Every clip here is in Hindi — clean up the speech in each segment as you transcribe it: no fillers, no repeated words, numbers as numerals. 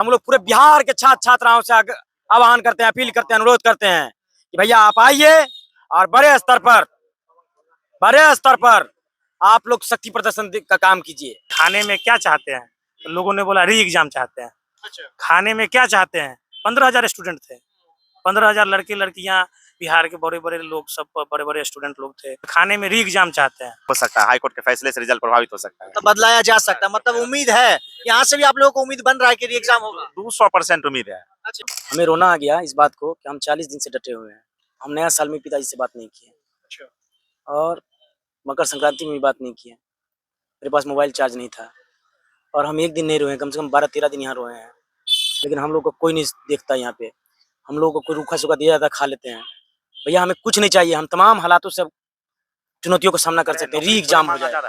हम लोग पूरे बिहार के छात्र छात्राओं से आह्वान करते हैं, अपील करते हैं, अनुरोध करते हैं कि भैया आप आइए और बड़े स्तर पर आप लोग शक्ति प्रदर्शन का काम कीजिए। खाने में क्या चाहते हैं? तो लोगों ने बोला री एग्जाम चाहते हैं। अच्छा। खाने में क्या चाहते हैं? 15,000 स्टूडेंट थे, 15,000 लड़के लड़कियां, बिहार के बड़े बड़े लोग, सब बड़े बड़े स्टूडेंट लोग थे। खाने में री एग्जाम चाहते हैं। हो सकता है हाई कोर्ट के फैसले से रिजल्ट प्रभावित हो सकता है। तो बदलाया जा सकता है, मतलब उम्मीद है यहाँ से भी आप लोगों को उम्मीद बन रहा है कि री एग्जाम होगा। 200% उम्मीद है। हमें रोना आ गया इस बात को कि हम 40 दिन से डटे हुए हैं। हम नया साल में पिताजी से बात नहीं की है और मकर संक्रांति में भी बात नहीं की है। मेरे पास मोबाइल चार्ज नहीं था और हम एक दिन नहीं रोए, कम से कम 12-13 दिन यहाँ रोए हैं, लेकिन हम लोग को कोई नहीं देखता। यहाँ पे हम लोग को कोई रूखा सूखा दिया जाता, खा लेते हैं। भैया हमें कुछ नहीं चाहिए, हम तमाम हालातों से चुनौतियों का सामना कर सकते हैं। री एग्जाम हो जाए।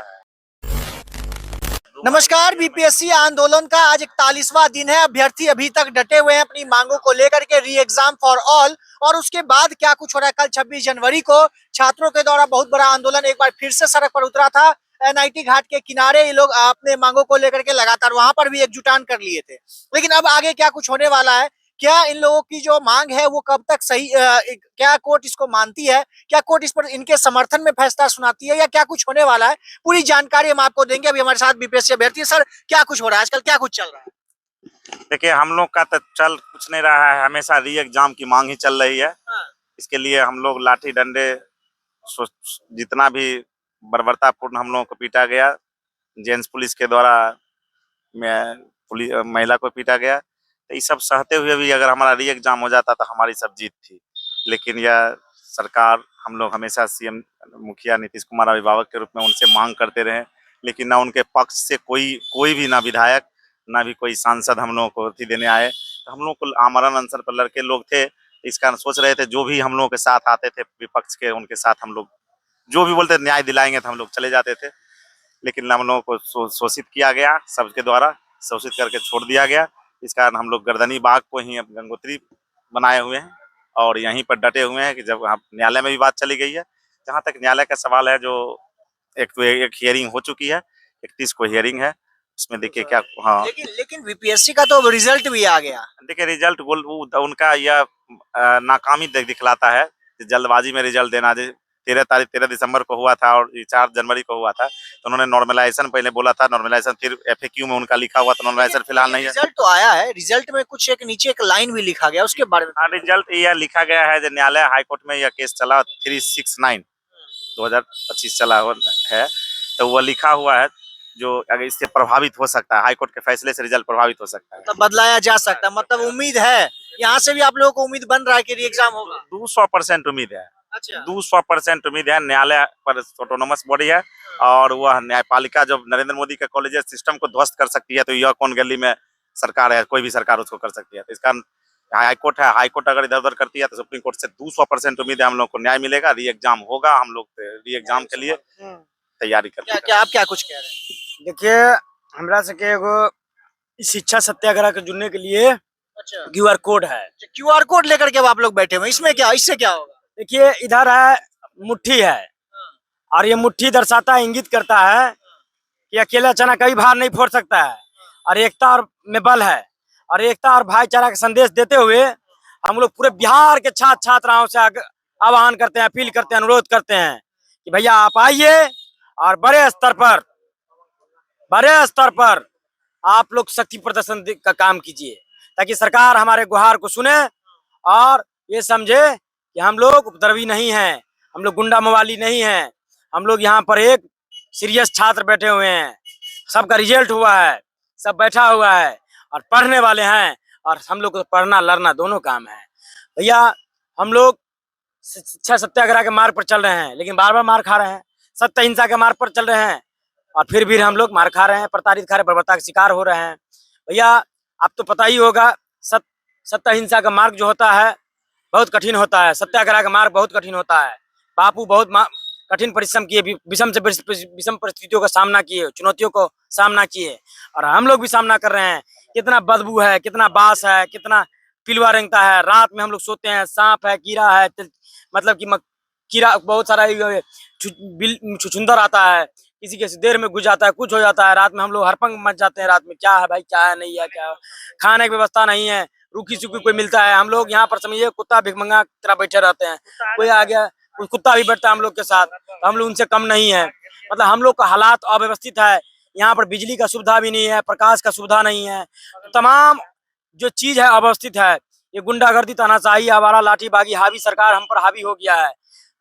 नमस्कार, बीपीएससी आंदोलन का आज 41वां दिन है। अभ्यर्थी अभी तक डटे हुए हैं अपनी मांगों को लेकर के, री एग्जाम फॉर ऑल। और उसके बाद क्या कुछ हो रहा है? कल 26 जनवरी को छात्रों के द्वारा बहुत बड़ा आंदोलन एक बार फिर से सड़क पर उतरा था। एनआईटी घाट के किनारे ये लोग अपने मांगों को लेकर के लगातार वहां पर भी एकजुटान कर लिए थे। लेकिन अब आगे क्या कुछ होने वाला है? क्या इन लोगों की जो मांग है वो कब तक सही, क्या कोर्ट इसको मानती है? क्या कोर्ट इस पर इनके समर्थन में फैसला सुनाती है या क्या कुछ होने वाला है? पूरी जानकारी हम आपको देंगे। अभी हमारे साथ बीपीएससी अभ्यर्थी। सर, क्या कुछ हो रहा है आजकल, क्या कुछ चल रहा है? देखिए, हम लोग का तो चल कुछ नहीं रहा है, हमेशा री एग्जाम की मांग ही चल रही है। हाँ। इसके लिए हम लोग लाठी डंडे जितना भी बर्बरतापूर्ण हम लोगों को पीटा गया, जेंट्स पुलिस के द्वारा महिला को पीटा गया, तो ये सब सहते हुए भी अगर हमारा री एग्जाम हो जाता तो हमारी सब जीत थी। लेकिन यह सरकार, हम लोग हमेशा सीएम मुखिया नीतीश कुमार अभिभावक के रूप में उनसे मांग करते रहे, लेकिन ना उनके पक्ष से कोई भी, ना विधायक ना भी कोई सांसद हम लोगों को अथी देने आए। तो हम लोग को आमरण अनशन पर लड़के लोग थे, इस कारण सोच रहे थे जो भी हम लोगों के साथ आते थे विपक्ष के, उनके साथ हम लोग जो भी बोलते न्याय दिलाएंगे तो हम लोग चले जाते थे। लेकिन हम लोगों को शोषित किया गया, सबके द्वारा शोषित करके छोड़ दिया गया। इस कारण हम लोग गर्दनी बाग को ही अब गंगोत्री बनाए हुए हैं और यहीं पर डटे हुए हैं कि जब न्यायालय में भी बात चली गई है। जहाँ तक न्यायालय का सवाल है, जो एक हियरिंग हो चुकी है, 31 को हियरिंग है, उसमें देखिए क्या। हाँ, लेकिन बीपीएससी का तो रिजल्ट भी आ गया। देखिए रिजल्ट उनका यह नाकामी दिखलाता है। जल्दबाजी में रिजल्ट देना, 13 दिसंबर को हुआ था और 4 जनवरी को हुआ था, तो उन्होंने नॉर्मलाइजेशन पहले बोला था, नॉर्मलाइजेशन फिर एफएक्यू में उनका लिखा हुआ था, नॉर्मलाइजेशन फिलहाल नहीं है। रिजल्ट तो आया है, रिजल्ट में कुछ एक नीचे एक लाइन भी लिखा गया, उसके बारे में। हाँ, रिजल्ट यह लिखा गया है, जो न्यायालय हाईकोर्ट में यह केस चला 369 2025 चला है, तो वह लिखा हुआ है जो अगर इससे प्रभावित हो सकता है, हाईकोर्ट के फैसले से रिजल्ट प्रभावित हो सकता है। तो बदलाया जा सकता है, मतलब उम्मीद है यहाँ से भी आप लोगों को उम्मीद बन रहा है कि री एग्जाम होगा। 200% उम्मीद है। अच्छा। 200% उम्मीद है। न्यायालय पर ऑटोनोमस बॉडी है और वह न्यायपालिका जब नरेंद्र मोदी के कॉलेजियस सिस्टम को ध्वस्त कर सकती है, तो यह कौन गली में सरकार है? कोई भी सरकार उसको कर सकती है। तो इसका हाईकोर्ट है, हाईकोर्ट अगर इधर उधर करती है तो सुप्रीम कोर्ट से 200% उम्मीद है हम लोग को न्याय मिलेगा, री एग्जाम होगा। हम लोग री एग्जाम के लिए तैयारी करते हैं। क्या आप क्या कुछ कह रहे हैं? देखिए, हमरा से के एगो शिक्षा सत्याग्रह के जुड़ने के लिए अच्छा, क्यूआर कोड है। क्यूआर कोड लेकर के अब आप लोग बैठे हुए, इसमें क्या, इससे क्या होगा? देखिए, इधर है मुट्ठी है और ये मुट्ठी दर्शाता है, इंगित करता है कि अकेला चना कभी भार नहीं फोड़ सकता है और एकता और में बल है। और एकता और भाईचारा का संदेश देते हुए हम लोग पूरे बिहार के छात्र छात्राओं से आह्वान करते हैं, अपील करते हैं, अनुरोध करते हैं कि भैया आप आइए और बड़े स्तर पर आप लोग शक्ति प्रदर्शन का काम कीजिए, ताकि सरकार हमारे गुहार को सुने और ये समझे कि हम लोग उपद्रवी नहीं हैं, हम लोग गुंडा मवाली नहीं हैं। हम लोग यहाँ पर एक सीरियस छात्र बैठे हुए हैं, सबका रिजल्ट हुआ है, सब बैठा हुआ है और पढ़ने वाले हैं, और हम लोग को पढ़ना लड़ना दोनों काम है। भैया हम लोग शिक्षा सत्याग्रह के मार्ग पर चल रहे हैं, लेकिन बार बार मार खा रहे हैं। सत्य हिंसा के मार्ग पर चल रहे हैं और फिर भी हम लोग मार खा रहे हैं, प्रताड़ित खा रहे, बर्बरता के शिकार हो रहे हैं। भैया आपको तो पता ही होगा, सत्य हिंसा का मार्ग जो होता है बहुत कठिन होता है, सत्याग्रह का मार्ग बहुत कठिन होता है। बापू बहुत कठिन परिश्रम किए, विषम परिस्थितियों का सामना किए, चुनौतियों को सामना किए, और हम लोग भी सामना कर रहे हैं। कितना बदबू है, कितना बास है, कितना पिलवा रेंगता है। रात में हम लोग सोते हैं, सांप है, कीड़ा है, मतलब कि कीड़ा बहुत सारा छुछुंदर आता है, किसी के देर में घुस जाता है, कुछ हो जाता है, रात में हम लोग हड़कंप मच जाते हैं। रात में क्या है भाई, क्या है नहीं है, क्या है? खाने की व्यवस्था नहीं है, रूखी सूखी कोई मिलता है। हम लोग यहाँ पर समझिए कुत्ता भिखमंगा की तरह बैठे रहते हैं। कोई आ गया, कोई कुत्ता भी बैठता है हम लोग के साथ, तो हम लोग उनसे कम नहीं है। मतलब हम लोग का हालात अव्यवस्थित है। यहाँ पर बिजली का सुविधा भी नहीं है, प्रकाश का सुविधा नहीं है, तमाम जो चीज है अव्यवस्थित है। ये गुंडागर्दी, तानाशाही, आवारा लाठीबागी हावी सरकार हम पर हावी हो गया है।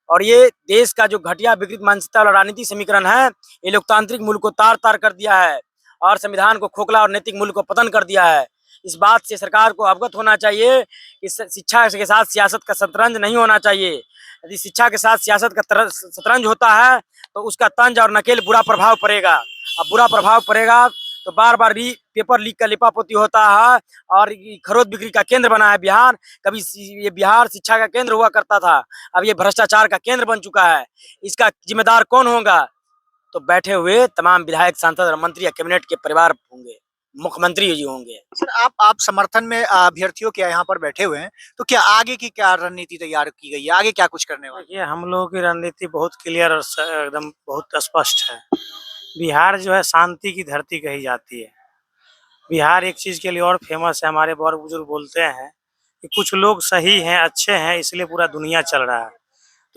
और ये देश का जो घटिया विकृत मानसिकता और राजनीतिक समीकरण है, ये लोकतांत्रिक मूल्य को तार तार कर दिया है और संविधान को खोखला और नैतिक मूल्य को पतन कर दिया है। इस बात से सरकार को अवगत होना चाहिए कि शिक्षा के साथ सियासत का शतरंज नहीं होना चाहिए। यदि शिक्षा के साथ सियासत का शतरंज होता है तो उसका तंज और नकेल बुरा प्रभाव पड़ेगा। अब बुरा प्रभाव पड़ेगा तो बार बार पेपर लीक का लिपापोती होता है और खरीद बिक्री का केंद्र बना है बिहार। कभी ये बिहार शिक्षा का केंद्र हुआ करता था, अब ये भ्रष्टाचार का केंद्र बन चुका है। इसका जिम्मेदार कौन होगा? तो बैठे हुए तमाम विधायक, सांसद और मंत्री या कैबिनेट के परिवार होंगे, मुख्यमंत्री जी होंगे। सर आप समर्थन में अभ्यर्थियों के यहाँ पर बैठे हुए हैं, तो क्या आगे की क्या रणनीति तैयार की गई है, आगे क्या कुछ करने वाले? देखिए, हम लोगों की रणनीति बहुत क्लियर और एकदम बहुत स्पष्ट है। बिहार जो है शांति की धरती कही जाती है। बिहार एक चीज़ के लिए और फेमस है, हमारे बड़े बुजुर्ग बोलते हैं कि कुछ लोग सही हैं, अच्छे हैं, इसलिए पूरा दुनिया चल रहा है।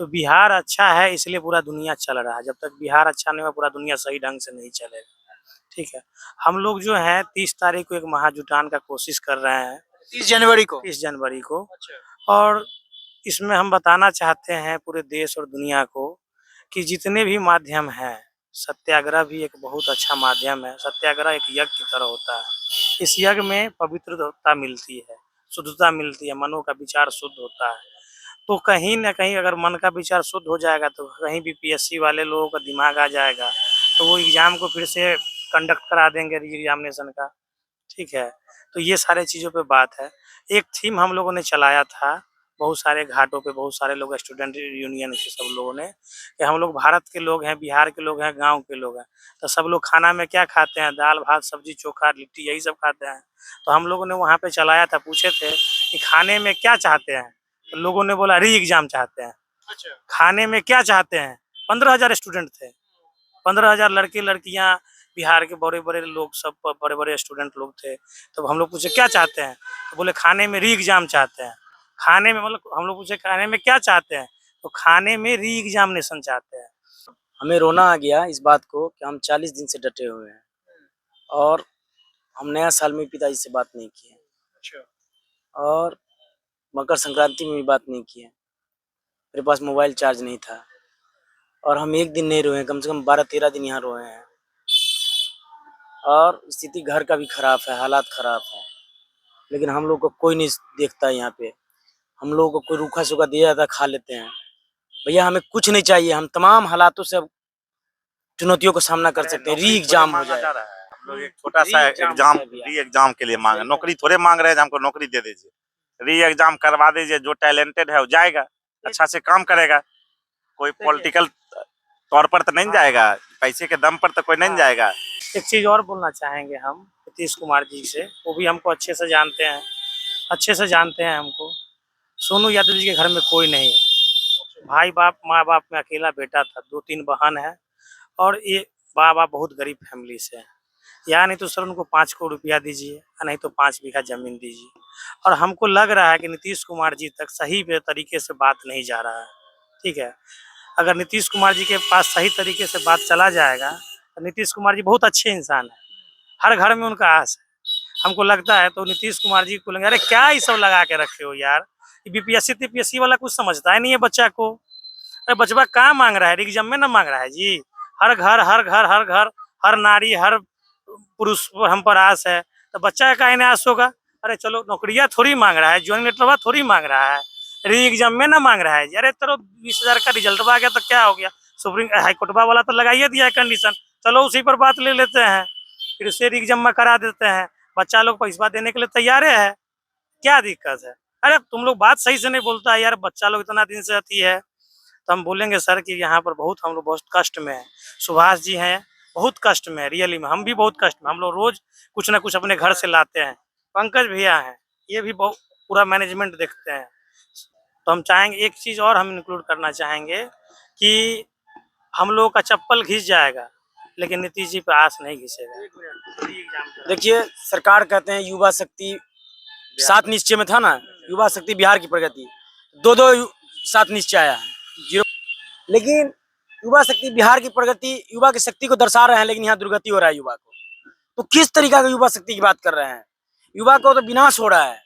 तो बिहार अच्छा है इसलिए पूरा दुनिया चल रहा है। जब तक बिहार अच्छा नहीं होगा पूरा दुनिया सही ढंग से नहीं चलेगा। ठीक है, हम लोग जो है 30 तारीख को एक महाजुटान का कोशिश कर रहे हैं। 30 जनवरी को? 30 जनवरी को। अच्छा। और इसमें हम बताना चाहते हैं पूरे देश और दुनिया को कि जितने भी माध्यम हैं, सत्याग्रह भी एक बहुत अच्छा माध्यम है। सत्याग्रह एक यज्ञ की तरह होता है। इस यज्ञ में पवित्रता मिलती है, शुद्धता मिलती है, मनों का विचार शुद्ध होता है। तो कहीं न कहीं अगर मन का विचार शुद्ध हो जाएगा तो कहीं भी पीएससी वाले लोगों का दिमाग आ जाएगा, तो वो एग्ज़ाम को फिर से कंडक्ट करा देंगे, री एग्जामिनेशन का। ठीक है, तो ये सारे चीज़ों पे बात है। एक थीम हम लोगों ने चलाया था, बहुत सारे घाटों पे बहुत सारे लोग, स्टूडेंट यूनियन के सब लोगों ने, कि हम लोग भारत के लोग हैं, बिहार के लोग हैं, गाँव के लोग हैं, तो सब लोग खाना में क्या खाते हैं? दाल भात सब्जी चोखा लिट्टी यही सब खाते हैं। तो हम लोगों ने वहाँ पे चलाया था, पूछे थे कि खाने में क्या चाहते हैं? तो लोगों ने बोला री एग्जाम चाहते हैं। अच्छा। खाने में क्या चाहते हैं? 15,000 स्टूडेंट थे, 15,000 लड़के लड़कियां, बिहार के बड़े बड़े लोग, सब बड़े बड़े स्टूडेंट लोग थे। तो हम लोग पूछे क्या चाहते हैं? तो बोले खाने में री एग्जाम चाहते हैं। खाने में मतलब हम लोग पूछे खाने में क्या चाहते हैं? तो खाने में री एग्जामिनेशन चाहते हैं। हमें रोना आ गया इस बात को कि हम 40 दिन से डटे हुए हैं और हम नया साल में पिताजी से बात नहीं की है अच्छा। और मकर संक्रांति में भी बात नहीं की है। मेरे पास मोबाइल चार्ज नहीं था और हम एक दिन नहीं रोए, कम से कम 12-13 दिन यहाँ रोए हैं। और स्थिति घर का भी खराब है, हालात खराब है, लेकिन हम लोग को कोई नहीं देखता है। यहाँ पे हम लोगों को कोई रूखा सूखा दिया जाता है, खा लेते हैं। भैया हमें कुछ नहीं चाहिए, हम तमाम हालातों से चुनौतियों का सामना कर सकते हैं। री एग्जाम हो जाए, हम लोग एक छोटा सा एग्जाम, री एग्जाम के लिए मांगे, नौकरी थोड़े मांग रहे हैं, हमको नौकरी दे दीजिए, री एग्जाम करवा दीजिए। जो टैलेंटेड है वो जाएगा, अच्छा से काम करेगा। कोई पॉलिटिकल तौर पर तो नहीं जाएगा, पैसे के दम पर तो कोई नहीं जाएगा। एक चीज़ और बोलना चाहेंगे हम नीतीश कुमार जी से, वो भी हमको अच्छे से जानते हैं, अच्छे से जानते हैं हमको। सोनू यादव जी के घर में कोई नहीं है, भाई बाप माँ बाप में अकेला बेटा था, 2-3 बहन है और ये बाप बहुत गरीब फैमिली से है। या नहीं तो सर उनको 5 करोड़ रुपया दीजिए, नहीं तो 5 बीघा जमीन दीजिए। और हमको लग रहा है कि नीतीश कुमार जी तक सही तरीके से बात नहीं जा रहा है। ठीक है, अगर नीतीश कुमार जी के पास सही तरीके से बात चला जाएगा तो नीतीश कुमार जी बहुत अच्छे इंसान है, हर घर में उनका आस है। हमको लगता है तो नीतीश कुमार जी को लेंगे, अरे क्या ये सब लगा के रखे हो यार, बीपीएससी टीपीएससी वाला कुछ समझता है नहीं है बच्चा को। अरे बचवा कहाँ मांग रहा है, एग्जाम में ना मांग रहा है जी। हर घर हर घर हर घर, हर नारी हर पुरुष पर हम पर आस है, तो बच्चा का काहे आस होगा? अरे चलो नौकरियाँ थोड़ी मांग रहा है, ज्वाइनिंग लेटर थोड़ी मांग रहा है, री एग्जाम में ना मांग रहा है जी। अरे चलो 20,000 का रिजल्ट आ गया तो क्या हो गया, सुप्रीम हाईकोर्टवा वाला तो लगाइए दिया है कंडीशन, चलो उसी पर बात ले लेते हैं, फिर से री एग्जाम में करा देते हैं। बच्चा लोग पैसा देने के लिए तैयार है, क्या दिक्कत है? अरे तुम लोग बात सही से नहीं बोलता है यार, बच्चा लोग इतना दिन से आती है। तो हम बोलेंगे सर कि यहाँ पर बहुत हम लोग बहुत कष्ट में हैं। सुभाष जी हैं बहुत कष्ट में, रियली में हम भी बहुत कष्ट में, हम लोग रोज कुछ ना कुछ अपने घर से लाते हैं। पंकज भैया हैं, ये भी बहुत पूरा मैनेजमेंट देखते हैं। तो हम चाहेंगे एक चीज़ और हम इंक्लूड करना चाहेंगे कि हम लोगों का चप्पल घिस जाएगा लेकिन नीतीश जी पे आस नहीं घिसेगा। देखिए, सरकार कहते हैं युवा शक्ति 7 निश्चय में था ना, युवा शक्ति बिहार की प्रगति, 2-2 7 निश्चय आया है, 0। लेकिन युवा शक्ति बिहार की प्रगति, युवा की शक्ति को दर्शा रहे हैं, लेकिन यहाँ दुर्गति हो रहा है युवा को। तो किस तरीका का युवा शक्ति की बात कर रहे हैं? युवा को तो विनाश हो रहा है।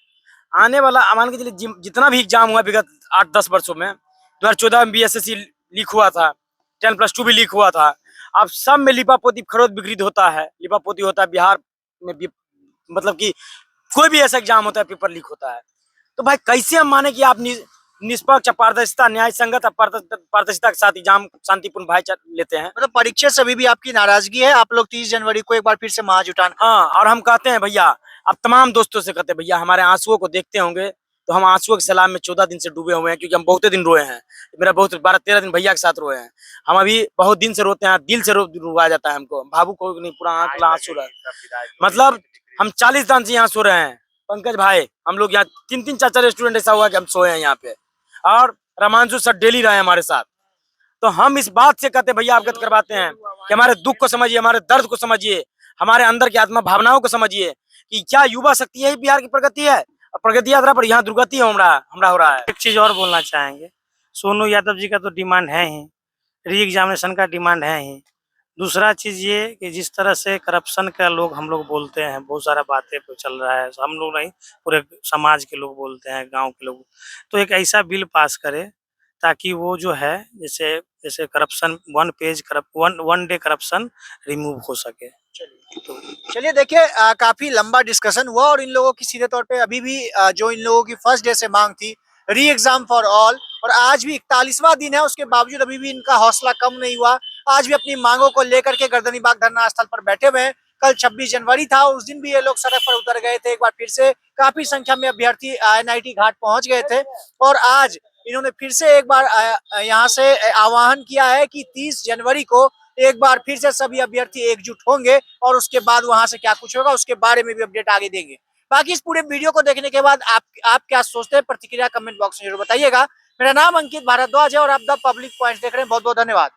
आने वाला मान के चलिए जितना भी एग्जाम हुआ विगत 8-10 वर्षों में, 2014 में बीएसएससी लीक हुआ था, 10+2 भी लीक हुआ था। अब सब में लिपापोती खरोद बिक्रीद होता है, लिपापोती होता है बिहार में भी, मतलब कि कोई भी ऐसा एग्जाम होता है पेपर लीक होता है। तो भाई कैसे हम माने कि आप निष्पक्ष, पारदर्शिता, न्याय संगत, पारदर्शिता के साथ एग्जाम शांतिपूर्ण भाई लेते हैं? मतलब परीक्षा से अभी भी आपकी नाराजगी है, आप लोग 30 जनवरी को एक बार फिर से महाजुटान। हाँ, और हम कहते हैं भैया, अब तमाम दोस्तों से कहते हैं भैया, हमारे आंसुओं को देखते होंगे तो हम आंसुओं के सैलाब में 14 दिन से डूबे हुए हैं, क्योंकि हम बहुत दिन रोए हैं। मेरा बहुत 12-13 दिन भैया के साथ रोए हैं। हम अभी बहुत दिन से रोते हैं, दिल से रुआ जाता है हमको, भावुक हो नहीं, पूरा आंसू रहा है। मतलब हम 40 दिन से यहाँ सो रहे हैं पंकज भाई, हम लोग यहाँ 3-3 4-4 स्टूडेंट ऐसा हुआ कि हम सोए हैं यहाँ पे, और रामांशु सर डेली रहे हमारे साथ। तो हम इस बात से कहते हैं भैया, अवगत करवाते हैं कि हमारे दुख को समझिए, हमारे दर्द को समझिए, हमारे अंदर की आत्मा भावनाओं को समझिए कि क्या युवा शक्ति यही बिहार की प्रगति है? प्रगति यात्रा पर यहाँ दुर्गति हो रहा है। एक चीज और बोलना चाहेंगे, सोनू यादव जी का तो डिमांड है ही, री एग्जामिनेशन का डिमांड है ही। दूसरा चीज ये कि जिस तरह से करप्शन का लोग हम लोग बोलते हैं, बहुत सारा बातें पे चल रहा है, हम लोग नहीं, पूरे समाज के लोग बोलते हैं, गांव के लोग, तो एक ऐसा बिल पास करे ताकि वो जो है, जैसे जैसे corruption one day corruption remove हो सके। चलिए देखिए, काफी लंबा डिस्कशन हुआ और इन लोगों की सीधे तौर पे अभी भी जो इन लोगों की फर्स्ट डे से मांग थी री एग्जाम फॉर ऑल, और आज भी 41वां दिन है, उसके बावजूद अभी भी इनका हौसला कम नहीं हुआ। आज भी अपनी मांगों को लेकर के गर्दनीबाग धरना स्थल पर बैठे हुए हैं। कल 26 जनवरी था, उस दिन भी ये लोग सड़क पर उतर गए थे। एक बार फिर से काफी संख्या में अभ्यर्थी NIT घाट पहुंच गए थे, और आज इन्होंने फिर से एक बार यहाँ से आह्वान किया है कि 30 जनवरी को एक बार फिर से सभी अभ्यर्थी एकजुट होंगे, और उसके बाद वहां से क्या कुछ होगा उसके बारे में भी अपडेट आगे देंगे। बाकी इस पूरे वीडियो को देखने के बाद आप क्या सोचते हैं, प्रतिक्रिया कमेंट बॉक्स में जरूर बताइएगा। मेरा नाम अंकित भारद्वाज है और आप द पब्लिक पॉइंट देख रहे हैं। बहुत बहुत धन्यवाद।